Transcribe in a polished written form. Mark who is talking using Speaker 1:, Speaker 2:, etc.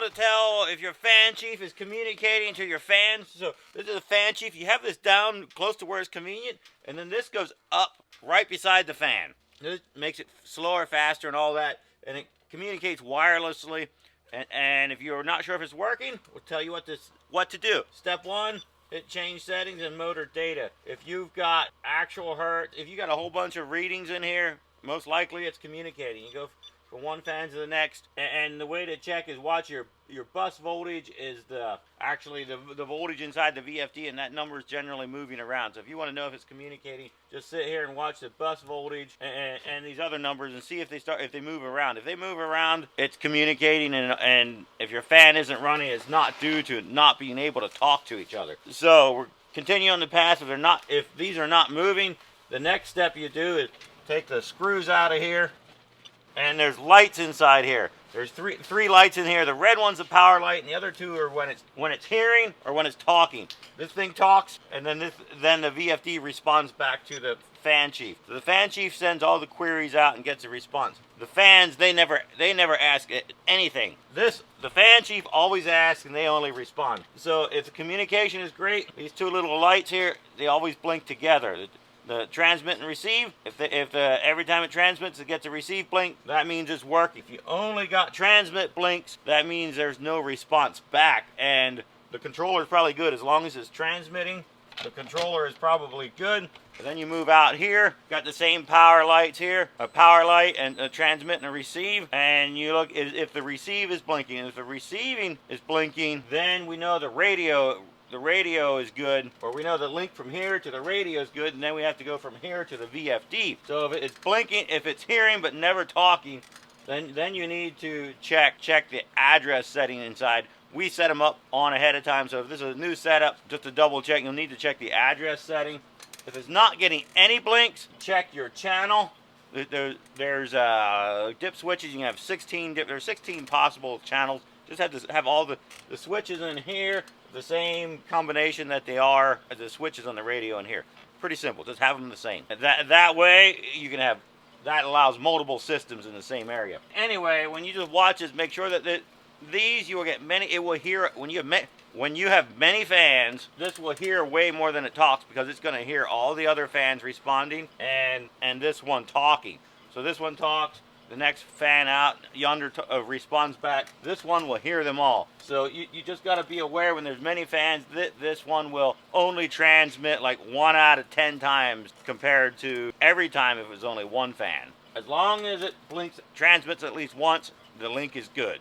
Speaker 1: to tell if your FanCheif is communicating to your fans. So this is a FanCheif. You have this down close to where it's convenient, and then this goes up right beside the fan. This makes it slower, faster, and all that, and it communicates wirelessly. And if you're not sure if it's working, we'll tell you what to do. Step 1. Hit change settings and motor data. If you've got actual hertz, if you got a whole bunch of readings in here, most likely it's communicating. You go from one fan to the next, and the way to check is watch your bus voltage is actually the voltage inside the VFD, and that number is generally moving around. So if you want to know if it's communicating, just sit here and watch the bus voltage and these other numbers and see if they move around. If they move around, it's communicating, and if your fan isn't running, it's not due to not being able to talk to each other. So we're continuing on the path. If these are not moving, the next step you do is take the screws out of here. And there's lights inside here. There's three lights in here. The red one's the power light, and the other two are when it's hearing or when it's talking. This thing talks, and then the VFD responds back to the FanCheif. So the FanCheif sends all the queries out and gets a response. The fans, they never ask anything. The FanCheif always asks, and they only respond. So if the communication is great, these two little lights here, they always blink together. The transmit and receive, if every time it transmits, it gets a receive blink, that means it's working. If you only got transmit blinks, that means there's no response back. And the controller is probably good. As long as it's transmitting, the controller is probably good. And then you move out here, got the same power lights here, a power light and a transmit and a receive. And you look, if the receive is blinking, if the receiving is blinking, then we know the radio is good, or we know the link from here to the radio is good, and then we have to go from here to the VFD. So if it's blinking, if it's hearing but never talking, then you need to check the address setting inside. We set them up on ahead of time, so if this is a new setup, just to double check, you'll need to check the address setting. If it's not getting any blinks, check your channel. There's dip switches. You can have 16 there's 16 possible channels. Just have to have all the switches in here the same combination that they are the switches on the radio in here. Pretty simple. Just have them the same. That way you can have, that allows multiple systems in the same area. Anyway, when you just watch this, make sure that these you will get many. It will hear when you have many fans. This will hear way more than it talks, because it's going to hear all the other fans responding and this one talking. So this one talks. The next fan out yonder responds back. This one will hear them all. So you just got to be aware when there's many fans, this one will only transmit like 1 out of 10 times compared to every time if it was only one fan. As long as it transmits at least once, the link is good.